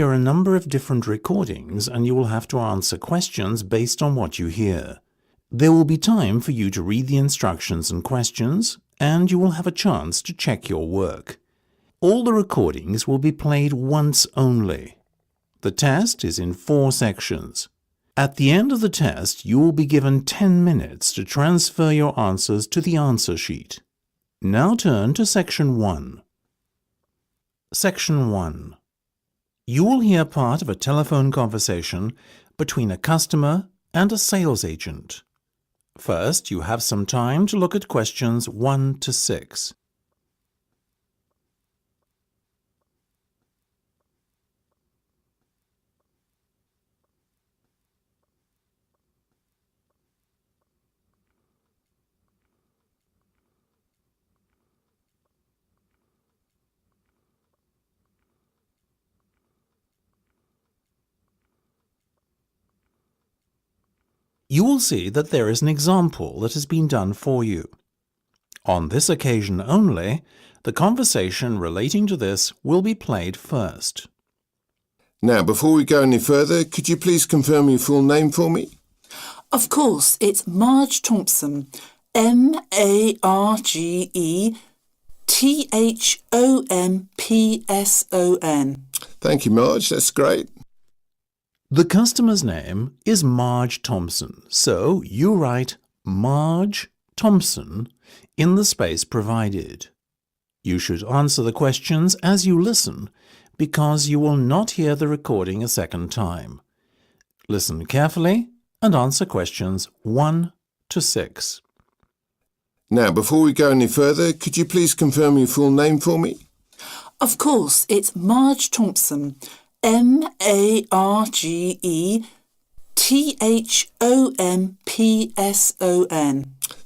hear a number of different recordings and you will have to answer questions based on what you hear. There will be time for you to read the instructions and questions, and you will have a chance to check your work. All the recordings will be played once only. The test is in 4 sections. At the end of the test, you will be given 10 minutes to transfer your answers to the answer sheet. Now turn to Section 1. Section 1. You will hear part of a telephone conversation between a customer and a sales agent. First, you have some time to look at questions 1 to 6. You will see that there is an example that has been done for you. On this occasion only, the conversation relating to this will be played first. Now, before we go any further, could you please confirm your full name for me? Of course, it's Marge Thompson. MargeThompson. Thank you, Marge. That's great. The customer's name is Marge Thompson, so you write Marge Thompson in the space provided. You should answer the questions as you listen, because you will not hear the recording a second time. Listen carefully and answer questions 1 to 6. Now, before we go any further, could you please confirm your full name for me? Of course, it's Marge Thompson. MargeThompson.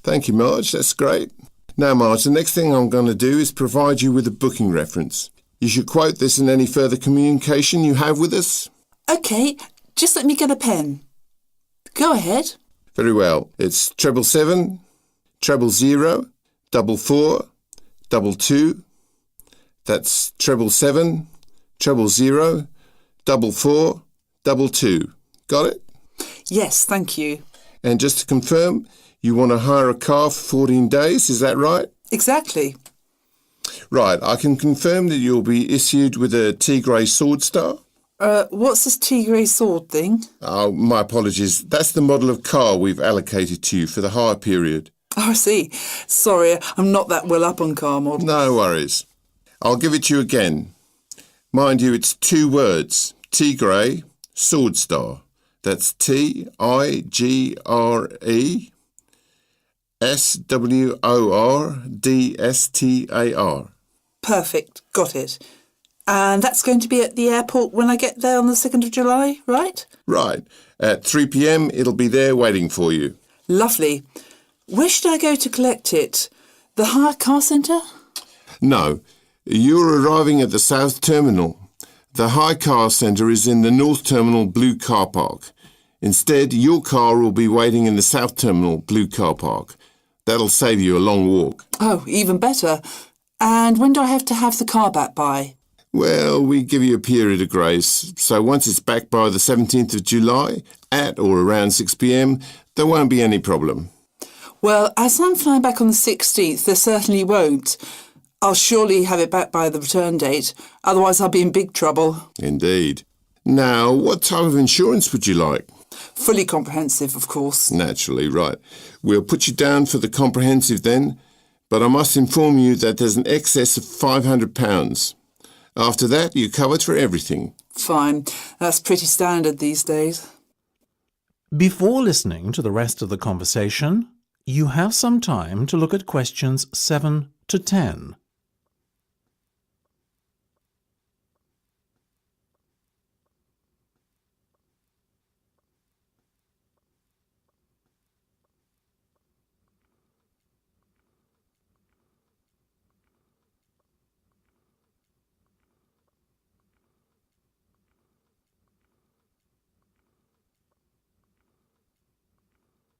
Thank you, Marge. That's great. Now, Marge, the next thing I'm going to do is provide you with a booking reference. You should quote this in any further communication you have with us. OK, just let me get a pen. Go ahead. Very well. It's 777 000 44 22. That's 777 000 44 22. Got it? Yes, thank you. And just to confirm, you want to hire a car for 14 days, is that right? Exactly. Right, I can confirm that you'll be issued with a Tigray Sword Star. What's this Tigray sword thing? Oh, my apologies. That's the model of car we've allocated to you for the hire period. Oh, I see. Sorry, I'm not that well up on car models. No worries. I'll give it to you again. Mind you, it's 2 words. Tigray Sword Star. That's TIGRE Perfect. Got it. And that's going to be at the airport when I get there on the 2nd of July, right? Right. At 3 p.m, it'll be there waiting for you. Lovely. Where should I go to collect it? The hire car centre? No. You're arriving at the South Terminal. The hire car centre is in the North Terminal Blue Car Park. Instead, your car will be waiting in the South Terminal Blue Car Park. That'll save you a long walk. Oh, even better. And when do I have to have the car back by? Well, we give you a period of grace. So once it's back by the 17th of July, at or around 6 p.m, there won't be any problem. Well, as I'm flying back on the 16th, there certainly won't. I'll surely have it back by the return date. Otherwise, I'll be in big trouble. Indeed. Now, what type of insurance would you like? Fully comprehensive, of course. Naturally, right. We'll put you down for the comprehensive then, but I must inform you that there's an excess of £500. After that, you're covered for everything. Fine. That's pretty standard these days. Before listening to the rest of the conversation, you have some time to look at questions 7 to 10.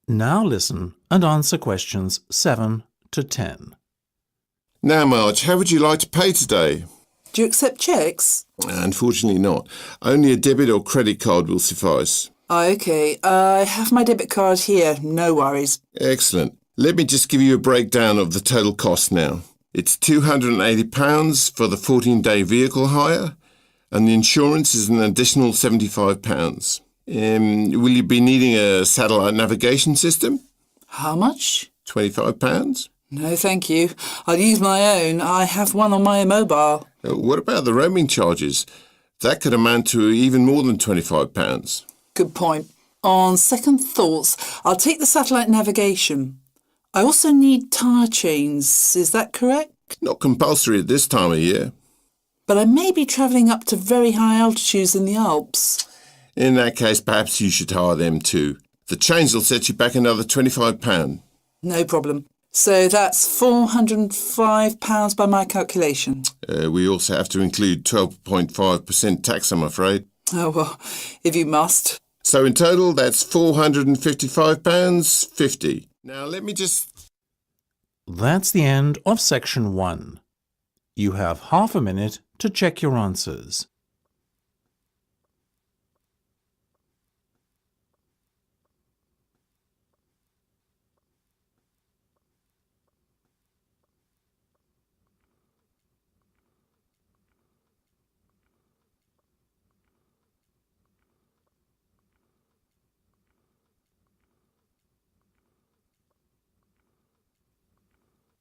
Now listen and answer questions 7 to 10. Now, Marge, how would you like to pay today? Do you accept cheques? Unfortunately not. Only a debit or credit card will suffice. OK, I have my debit card here. No worries. Excellent. Let me just give you a breakdown of the total cost now. It's £280 for the 14-day vehicle hire, and the insurance is an additional £75. Will you be needing a satellite navigation system? How much? £25. No, thank you. I'll use my own. I have one on my mobile. What about the roaming charges? That could amount to even more than £25. Good point. On second thoughts, I'll take the satellite navigation. I also need tyre chains. Is that correct? Not compulsory at this time of year. But I may be travelling up to very high altitudes in the Alps. In that case, perhaps you should hire them too. The chains will set you back another £25. No problem. So that's £405 by my calculation. We also have to include 12.5% tax, I'm afraid. Oh, well, if you must. So in total, that's £455.50. Now let me just... That's the end of section 1. You have half a minute to check your answers.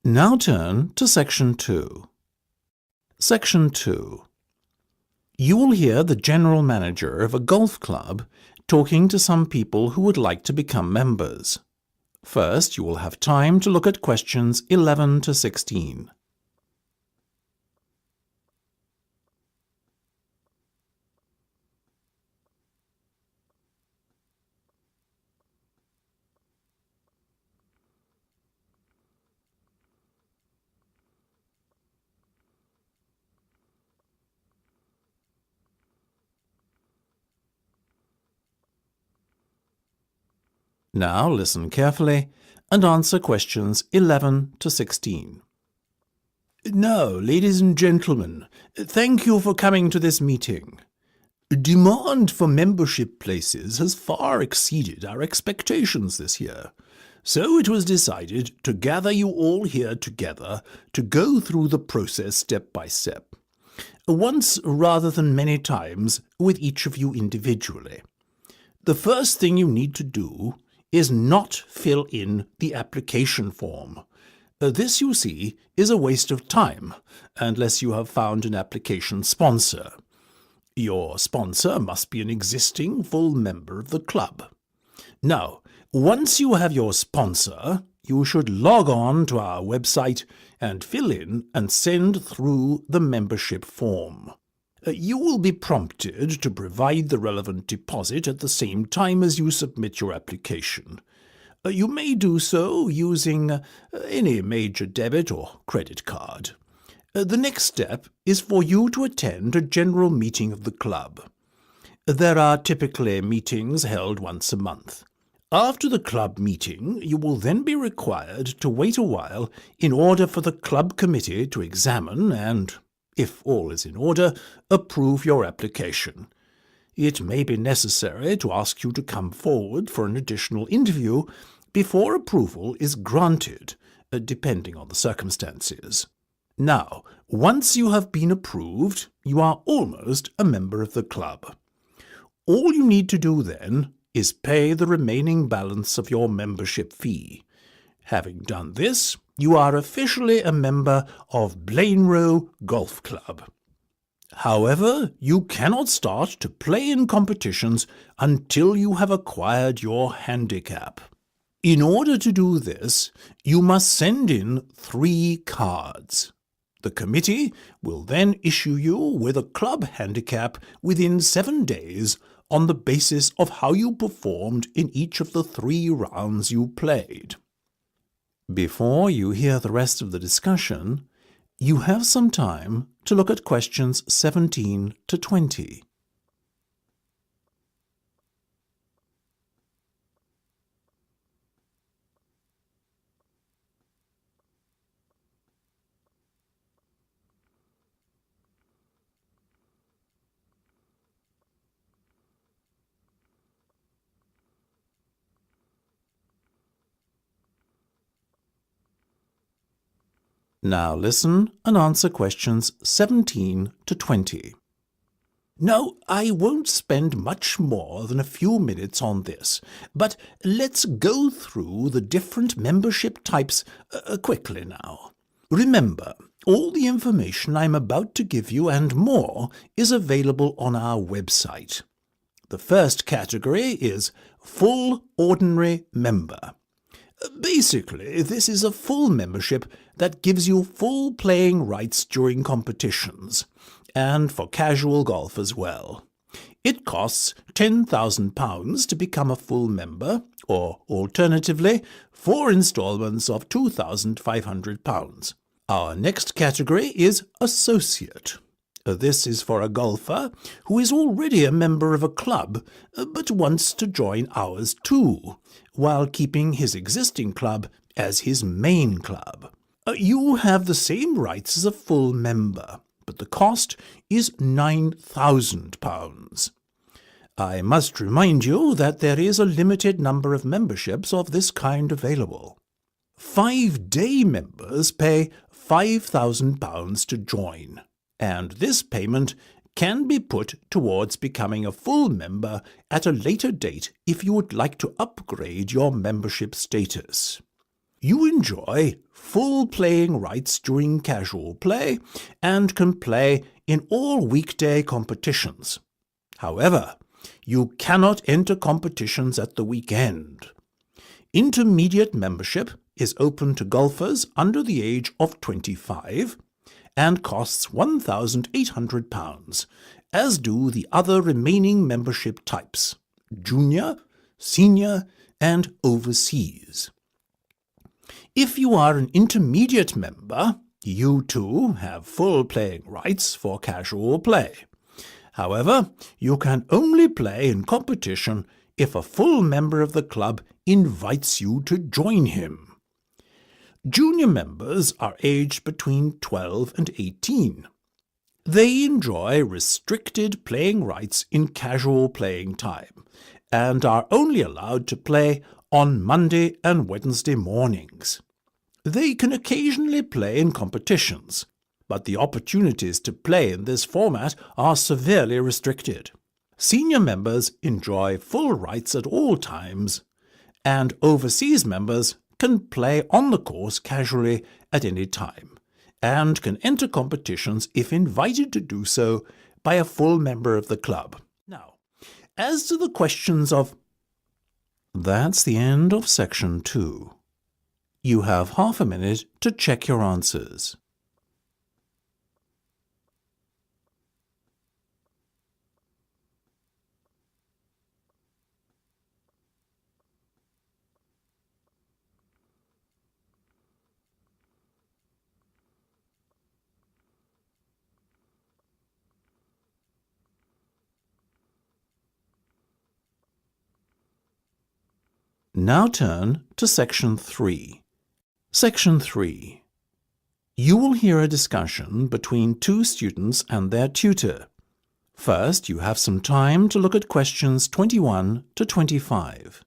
Now turn to section 2. Section 2. You will hear the general manager of a golf club talking to some people who would like to become members. First, you will have time to look at questions 11 to 16. Now listen carefully and answer questions 11 to 16. Now, ladies and gentlemen, thank you for coming to this meeting. Demand for membership places has far exceeded our expectations this year, so it was decided to gather you all here together to go through the process step by step, once rather than many times with each of you individually. The first thing you need to do is not fill in the application form. This, you see, is a waste of time, unless you have found an application sponsor. Your sponsor must be an existing full member of the club. Now, once you have your sponsor, you should log on to our website and fill in and send through the membership form. You will be prompted to provide the relevant deposit at the same time as you submit your application. You may do so using any major debit or credit card. The next step is for you to attend a general meeting of the club. There are typically meetings held once a month. After the club meeting, you will then be required to wait a while in order for the club committee to examine and, if all is in order, approve your application. It may be necessary to ask you to come forward for an additional interview before approval is granted, depending on the circumstances. Now, once you have been approved, you are almost a member of the club. All you need to do then is pay the remaining balance of your membership fee. Having done this, you are officially a member of Blainrow Golf Club. However, you cannot start to play in competitions until you have acquired your handicap. In order to do this, you must send in 3 cards. The committee will then issue you with a club handicap within 7 days on the basis of how you performed in each of the 3 rounds you played. Before you hear the rest of the discussion, you have some time to look at questions 17 to 20. Now listen and answer questions 17 to 20. Now, I won't spend much more than a few minutes on this, but let's go through the different membership types quickly now. Remember, all the information I'm about to give you and more is available on our website. The first category is Full Ordinary Member. Basically, this is a full membership that gives you full playing rights during competitions, and for casual golf as well. It costs £10,000 to become a full member, or alternatively, 4 instalments of £2,500. Our next category is Associate. This is for a golfer who is already a member of a club but wants to join ours too, while keeping his existing club as his main club. You have the same rights as a full member, but the cost is £9,000. I must remind you that there is a limited number of memberships of this kind available. 5-day members pay £5,000 to join, and this payment can be put towards becoming a full member at a later date if you would like to upgrade your membership status. You enjoy full playing rights during casual play and can play in all weekday competitions. However, you cannot enter competitions at the weekend. Intermediate membership is open to golfers under the age of 25 and costs £1,800, as do the other remaining membership types: junior, senior, and overseas. If you are an intermediate member, you too have full playing rights for casual play. However, you can only play in competition if a full member of the club invites you to join him. Junior members are aged between 12 and 18. They enjoy restricted playing rights in casual playing time and are only allowed to play on Monday and Wednesday mornings. They can occasionally play in competitions, but the opportunities to play in this format are severely restricted. Senior members enjoy full rights at all times, and overseas members can play on the course casually at any time, and can enter competitions if invited to do so by a full member of the club. Now, as to the questions of... That's the end of section 2. You have half a minute to check your answers. Now turn to Section 3. Section 3. You will hear a discussion between two students and their tutor. First, you have some time to look at questions 21 to 25.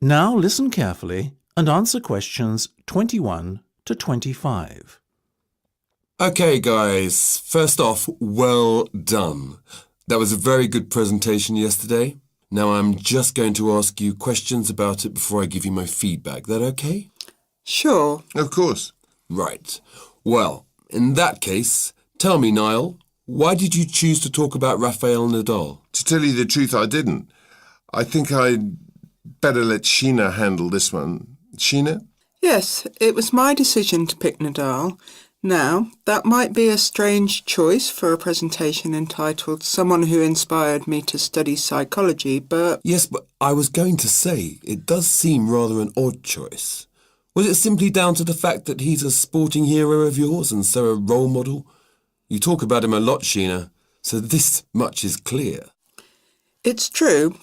Now listen carefully and answer questions 21 to 25. Okay, guys. First off, well done. That was a very good presentation yesterday. Now I'm just going to ask you questions about it before I give you my feedback. That okay? Sure. Of course. Right. Well, in that case, tell me, Niall, why did you choose to talk about Rafael Nadal? To tell you the truth, I didn't. I think I'd better let Sheena handle this one. Sheena? Yes, it was my decision to pick Nadal. Now, that might be a strange choice for a presentation entitled Someone Who Inspired Me to Study Psychology, but... Yes, but I was going to say, it does seem rather an odd choice. Was it simply down to the fact that he's a sporting hero of yours and so a role model? You talk about him a lot, Sheena, so this much is clear. It's true,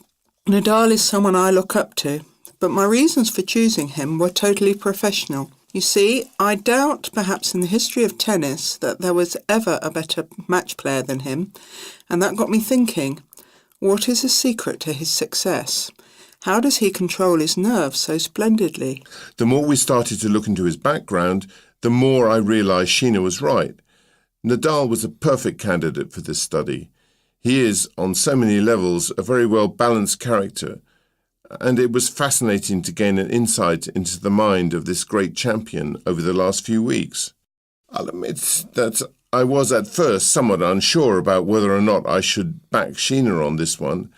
Nadal is someone I look up to, but my reasons for choosing him were totally professional. You see, I doubt perhaps in the history of tennis that there was ever a better match player than him, and that got me thinking, what is the secret to his success? How does he control his nerves so splendidly? The more we started to look into his background, the more I realised Sheena was right. Nadal was a perfect candidate for this study. He is, on so many levels, a very well-balanced character, and it was fascinating to gain an insight into the mind of this great champion over the last few weeks. I'll admit that I was at first somewhat unsure about whether or not I should back Sheena on this one,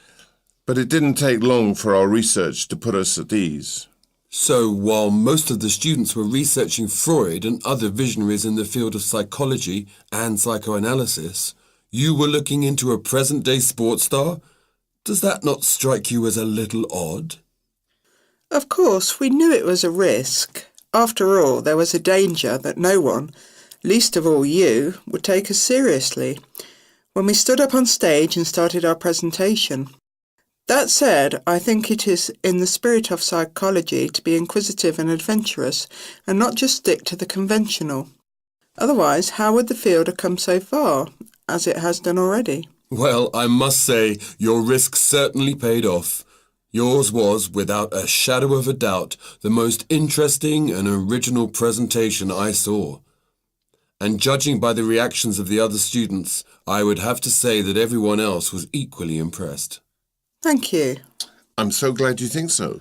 but it didn't take long for our research to put us at ease. So, while most of the students were researching Freud and other visionaries in the field of psychology and psychoanalysis, you were looking into a present-day sports star? Does that not strike you as a little odd? Of course, we knew it was a risk. After all, there was a danger that no one, least of all you, would take us seriously when we stood up on stage and started our presentation. That said, I think it is in the spirit of psychology to be inquisitive and adventurous and not just stick to the conventional. Otherwise, how would the field have come so far, as it has done already? Well, I must say, your risk certainly paid off. Yours was, without a shadow of a doubt, the most interesting and original presentation I saw. And judging by the reactions of the other students, I would have to say that everyone else was equally impressed. Thank you. I'm so glad you think so.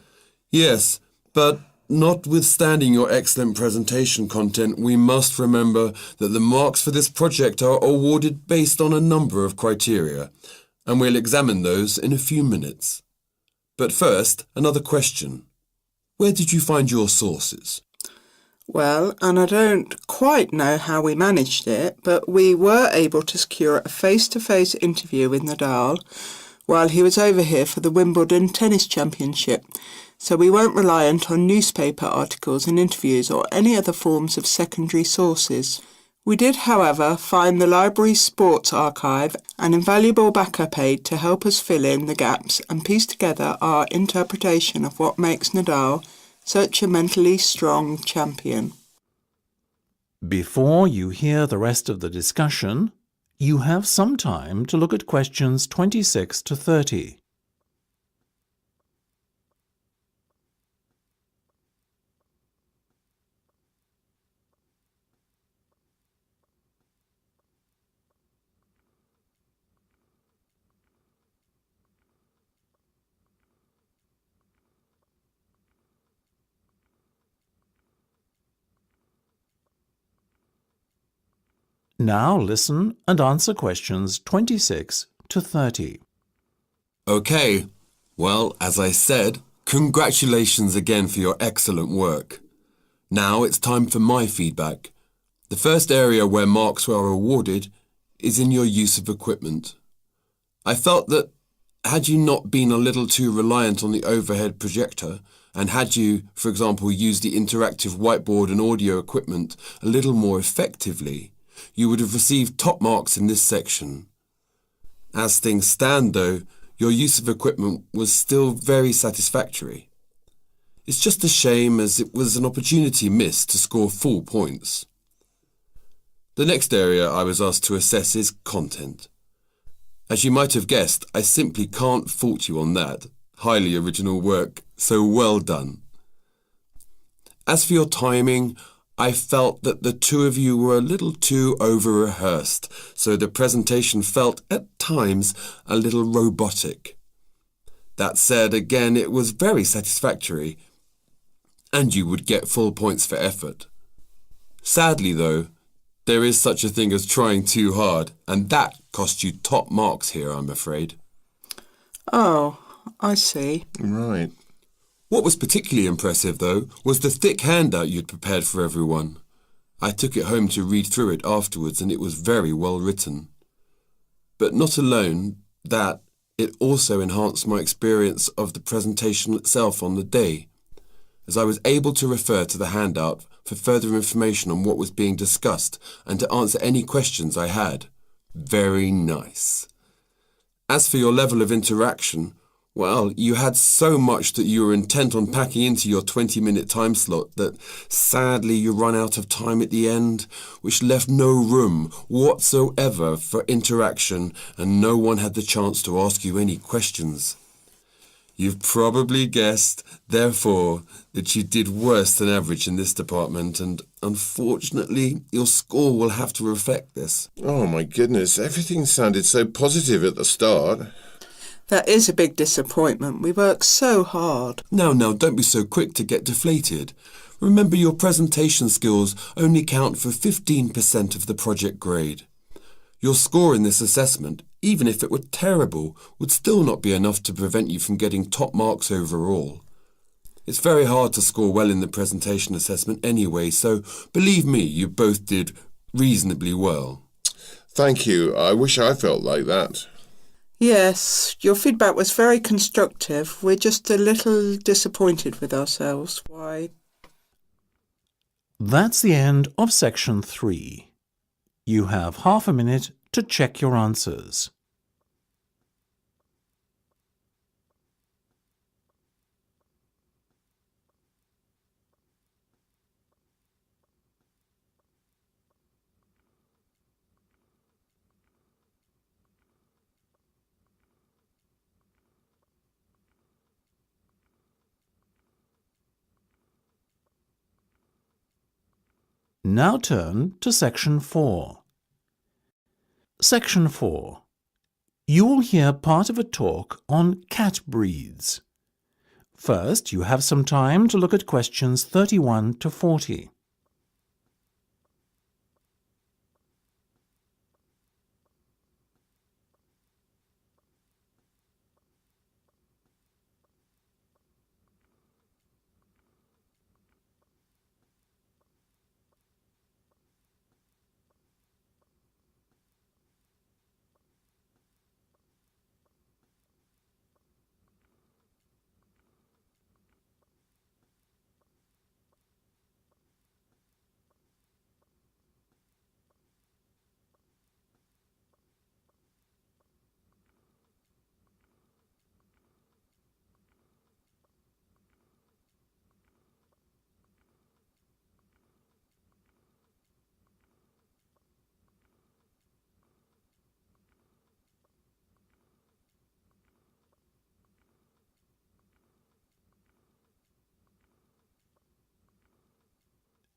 Yes, but notwithstanding your excellent presentation content, we must remember that the marks for this project are awarded based on a number of criteria, and we'll examine those in a few minutes. But first, another question. Where did you find your sources? Well, and I don't quite know how we managed it, but we were able to secure a face-to-face interview with Nadal while he was over here for the Wimbledon Tennis Championship, so we weren't reliant on newspaper articles and interviews or any other forms of secondary sources. We did, however, find the library's sports archive an invaluable backup aid to help us fill in the gaps and piece together our interpretation of what makes Nadal such a mentally strong champion. Before you hear the rest of the discussion, you have some time to look at questions 26 to 30. Now listen and answer questions 26 to 30. Okay, well, as I said, congratulations again for your excellent work. Now it's time for my feedback. The first area where marks were awarded is in your use of equipment. I felt that had you not been a little too reliant on the overhead projector, and had you, for example, used the interactive whiteboard and audio equipment a little more effectively, you would have received top marks in this section. As things stand, though, your use of equipment was still very satisfactory. It's just a shame as it was an opportunity missed to score full points. The next area I was asked to assess is content. As you might have guessed, I simply can't fault you on that. Highly original work, so well done. As for your timing, I felt that the two of you were a little too over-rehearsed, so the presentation felt, at times, a little robotic. That said, again, it was very satisfactory, and you would get full points for effort. Sadly, though, there is such a thing as trying too hard, and that cost you top marks here, I'm afraid. Oh, I see. Right. What was particularly impressive, though, was the thick handout you'd prepared for everyone. I took it home to read through it afterwards, and it was very well written. But not alone that, it also enhanced my experience of the presentation itself on the day, as I was able to refer to the handout for further information on what was being discussed and to answer any questions I had. Very nice. As for your level of interaction, well, you had so much that you were intent on packing into your 20-minute time slot that sadly you run out of time at the end, which left no room whatsoever for interaction, and no one had the chance to ask you any questions. You've probably guessed, therefore, that you did worse than average in this department, and unfortunately, your score will have to reflect this. Oh my goodness, everything sounded so positive at the start. That is a big disappointment. We worked so hard. Now, don't be so quick to get deflated. Remember, your presentation skills only count for 15% of the project grade. Your score in this assessment, even if it were terrible, would still not be enough to prevent you from getting top marks overall. It's very hard to score well in the presentation assessment anyway, so believe me, you both did reasonably well. Thank you. I wish I felt like that. Yes, your feedback was very constructive. We're just a little disappointed with ourselves. Why? That's the end of section 3. You have half a minute to check your answers. Now turn to section 4. Section 4. You will hear part of a talk on cat breeds. First, you have some time to look at questions 31 to 40.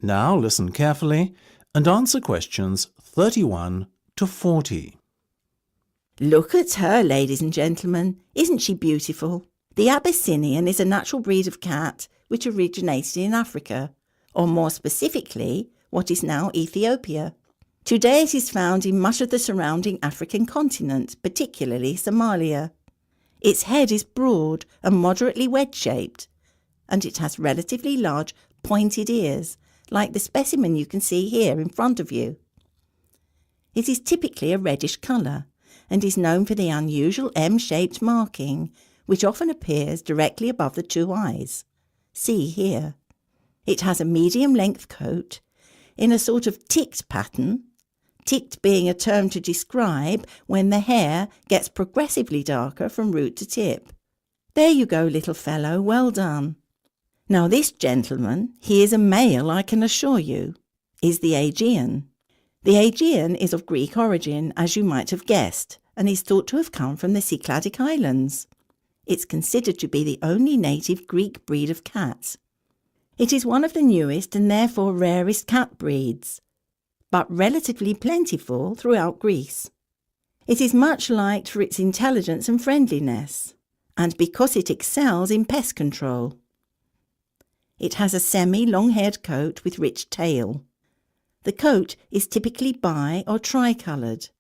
Now listen carefully and answer questions 31 to 40. Look at her, ladies and gentlemen. Isn't she beautiful? The Abyssinian is a natural breed of cat which originated in Africa, or more specifically, what is now Ethiopia. Today it is found in much of the surrounding African continent, particularly Somalia. Its head is broad and moderately wedge-shaped, and it has relatively large pointed ears, like the specimen you can see here in front of you. It is typically a reddish colour and is known for the unusual M-shaped marking, which often appears directly above the two eyes. See here. It has a medium-length coat in a sort of ticked pattern, ticked being a term to describe when the hair gets progressively darker from root to tip. There you go, little fellow, well done. Now this gentleman, he is a male, I can assure you, is the Aegean. The Aegean is of Greek origin, as you might have guessed, and is thought to have come from the Cycladic Islands. It's considered to be the only native Greek breed of cat. It is one of the newest and therefore rarest cat breeds, but relatively plentiful throughout Greece. It is much liked for its intelligence and friendliness, and because it excels in pest control. It has a semi-long-haired coat with rich tail. The coat is typically bi- or tri-coloured,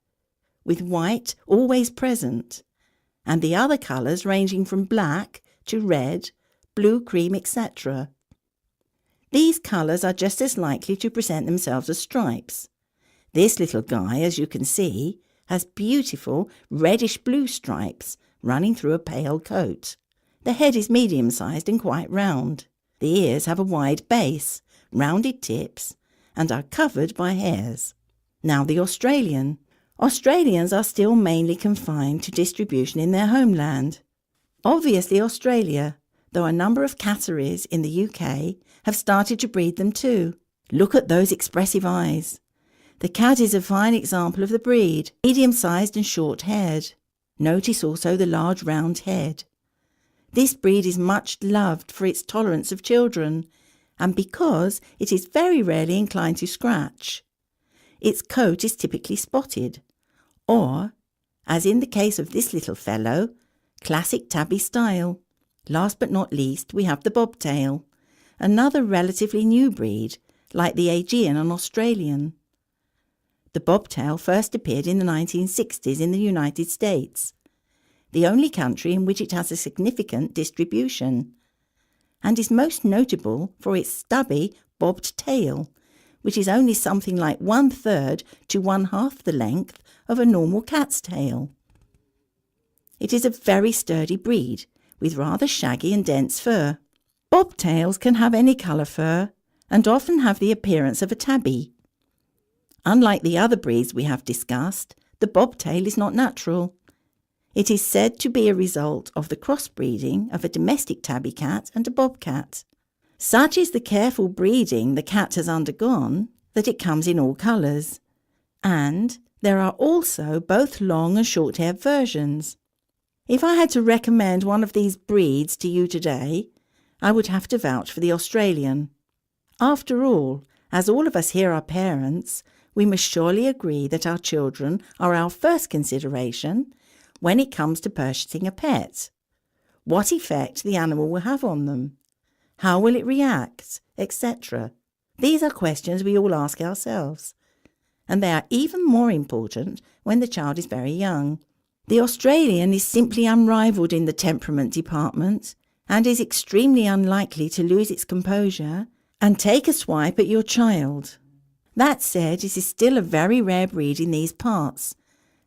with white always present, and the other colours ranging from black to red, blue, cream, etc. These colours are just as likely to present themselves as stripes. This little guy, as you can see, has beautiful reddish-blue stripes running through a pale coat. The head is medium-sized and quite round. The ears have a wide base, rounded tips, and are covered by hairs. Now the Australian. Australians are still mainly confined to distribution in their homeland. Obviously Australia, though a number of catteries in the UK have started to breed them too. Look at those expressive eyes. The cat is a fine example of the breed, medium-sized and short-haired. Notice also the large round head. This breed is much loved for its tolerance of children and because it is very rarely inclined to scratch. Its coat is typically spotted, or, as in the case of this little fellow, classic tabby style. Last but not least, we have the bobtail, another relatively new breed, like the Aegean and Australian. The bobtail first appeared in the 1960s in the United States, the only country in which it has a significant distribution, and is most notable for its stubby, bobbed tail, which is only something like 1/3 to 1/2 the length of a normal cat's tail. It is a very sturdy breed, with rather shaggy and dense fur. Bobtails can have any colour fur, and often have the appearance of a tabby. Unlike the other breeds we have discussed, the bobtail is not natural. It is said to be a result of the crossbreeding of a domestic tabby cat and a bobcat. Such is the careful breeding the cat has undergone that it comes in all colours. And there are also both long and short-haired versions. If I had to recommend one of these breeds to you today, I would have to vouch for the Australian. After all, as all of us here are parents, we must surely agree that our children are our first consideration when it comes to purchasing a pet. What effect the animal will have on them, how will it react, etc. These are questions we all ask ourselves, and they are even more important when the child is very young. The Australian is simply unrivalled in the temperament department and is extremely unlikely to lose its composure and take a swipe at your child. That said, it is still a very rare breed in these parts,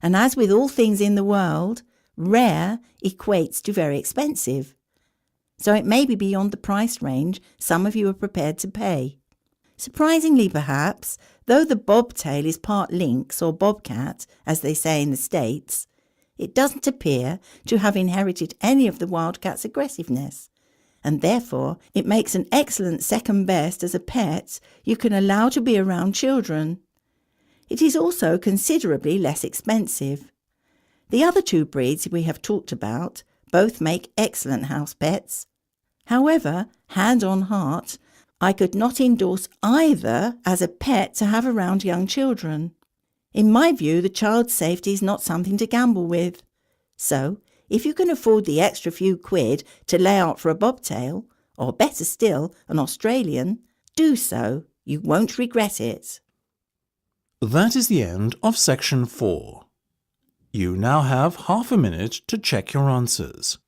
and as with all things in the world, rare equates to very expensive. So it may be beyond the price range some of you are prepared to pay. Surprisingly perhaps, though the bobtail is part lynx or bobcat, as they say in the States, it doesn't appear to have inherited any of the wildcat's aggressiveness, and therefore it makes an excellent second best as a pet you can allow to be around children. It is also considerably less expensive. The other two breeds we have talked about both make excellent house pets. However, hand on heart, I could not endorse either as a pet to have around young children. In my view, the child's safety is not something to gamble with. So, if you can afford the extra few quid to lay out for a bobtail, or better still, an Australian, do so. You won't regret it. That is the end of section 4. You now have half a minute to check your answers.